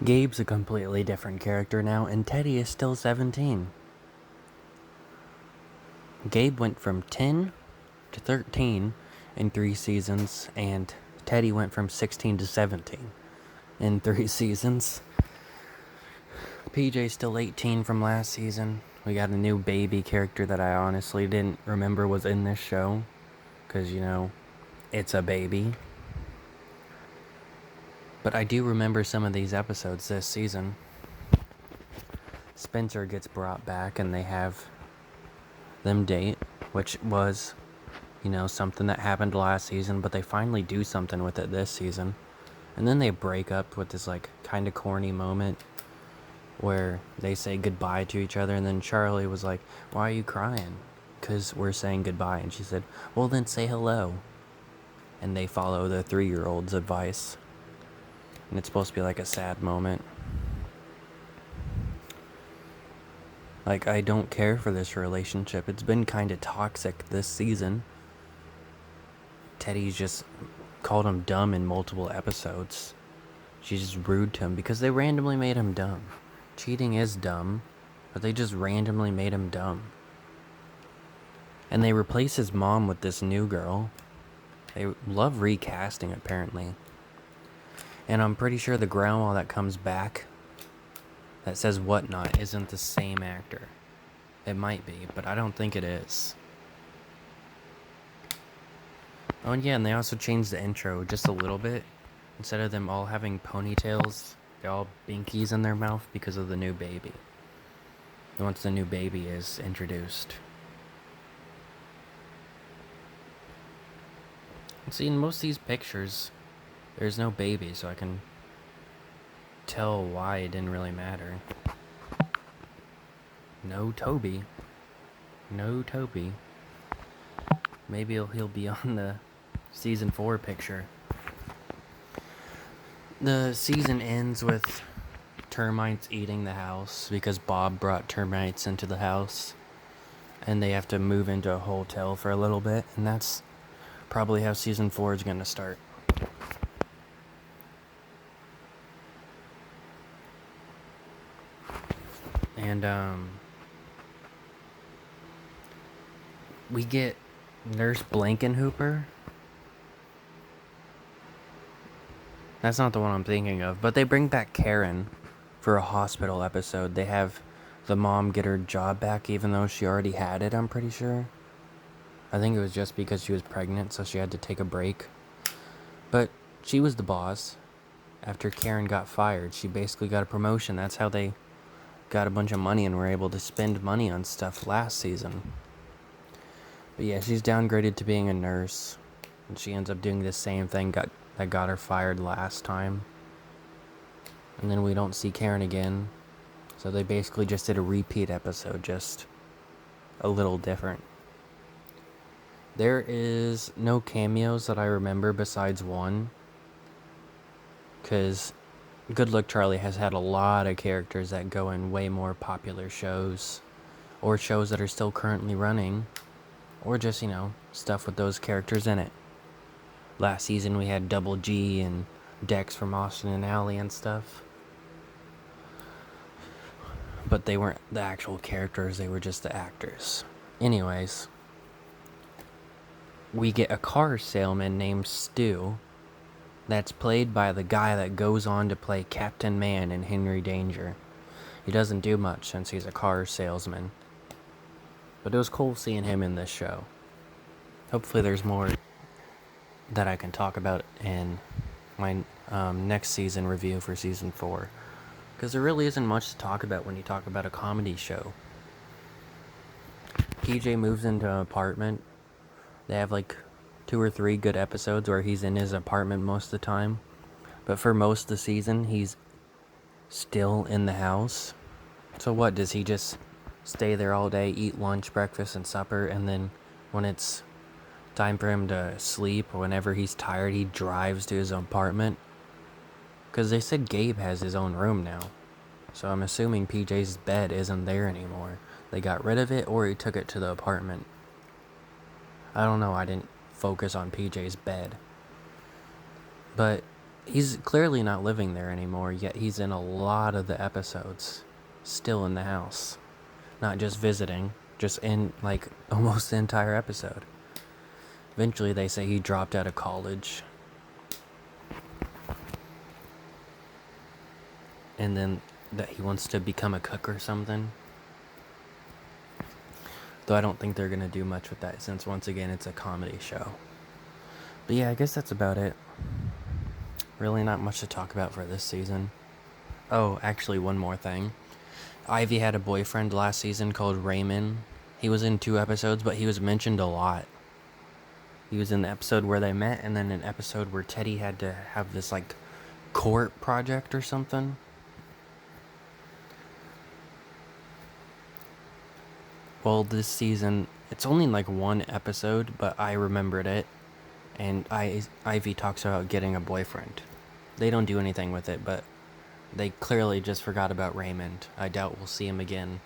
Gabe's a completely different character now, and Teddy is still 17. Gabe went from 10 to 13 in 3 seasons, and Teddy went from 16 to 17 in 3 seasons. PJ's still 18 from last season. We got a new baby character that I honestly didn't remember was in this show, because, it's a baby. But I do remember some of these episodes this season. Spencer gets brought back and they have them date, which was, something that happened last season, but they finally do something with it this season. And then they break up with this, kind of corny moment where they say goodbye to each other, and then Charlie was like, "Why are you crying?" "Because we're saying goodbye." And she said, "Well, then say hello." And they follow the 3-year-old's advice. And it's supposed to be like a sad moment. I don't care for this relationship. It's been kind of toxic this season. Teddy's just called him dumb in multiple episodes. She's just rude to him because they randomly made him dumb. Cheating is dumb, but they just randomly made him dumb. And they replace his mom with this new girl. They love recasting, apparently. And I'm pretty sure the grandma that comes back that says whatnot isn't the same actor. It might be, but I don't think it is. Oh, and yeah, and they also changed the intro just a little bit. Instead of them all having ponytails, they all binkies in their mouth because of the new baby. Once the new baby is introduced. See, in most of these pictures, there's no baby, so I can tell why it didn't really matter. No Toby. No Toby. Maybe he'll be on the season 4 picture. The season ends with termites eating the house because Bob brought termites into the house. And they have to move into a hotel for a little bit. And that's probably how season 4 is going to start. And, we get Nurse Blankenhooper. That's not the one I'm thinking of, but they bring back Karen for a hospital episode. They have the mom get her job back even though she already had it, I'm pretty sure. I think it was just because she was pregnant, so she had to take a break. But she was the boss. After Karen got fired, she basically got a promotion. That's how they got a bunch of money and were able to spend money on stuff last season. But yeah, she's downgraded to being a nurse. And she ends up doing the same thing that got her fired last time. And then we don't see Karen again. So they basically just did a repeat episode, just a little different. There is no cameos that I remember besides one. Because Good Luck Charlie has had a lot of characters that go in way more popular shows. Or shows that are still currently running. Or just, stuff with those characters in it. Last season we had Double G and Dex from Austin and Ally and stuff. But they weren't the actual characters, they were just the actors. Anyways, we get a car salesman named Stu that's played by the guy that goes on to play Captain Man in Henry Danger. He doesn't do much since he's a car salesman. But it was cool seeing him in this show. Hopefully there's more that I can talk about in my next season review for season 4. Because there really isn't much to talk about when you talk about a comedy show. PJ moves into an apartment. They have 2 or 3 good episodes where he's in his apartment most of the time. But for most of the season, he's still in the house. So what, does he just stay there all day, eat lunch, breakfast, and supper, and then when it's time for him to sleep or whenever he's tired, he drives to his apartment? Because they said Gabe has his own room now. So I'm assuming PJ's bed isn't there anymore. They got rid of it or he took it to the apartment. I don't know, I didn't focus on PJ's bed. But He's clearly not living there anymore, yet he's in a lot of the episodes. Still in the house. Not just visiting, just in, like, almost the entire episode. Eventually, they say he dropped out of college. And then that he wants to become a cook or something. Though I don't think they're going to do much with that since, once again, it's a comedy show. But yeah, I guess that's about it. Really not much to talk about for this season. Oh, actually, one more thing. Ivy had a boyfriend last season called Raymond. He was in 2 episodes, but he was mentioned a lot. He was in the episode where they met, and then an episode where Teddy had to have this, like, court project or something. Well, this season, it's only like 1 episode, but I remembered it. And Ivy talks about getting a boyfriend. They don't do anything with it, but they clearly just forgot about Raymond. I doubt we'll see him again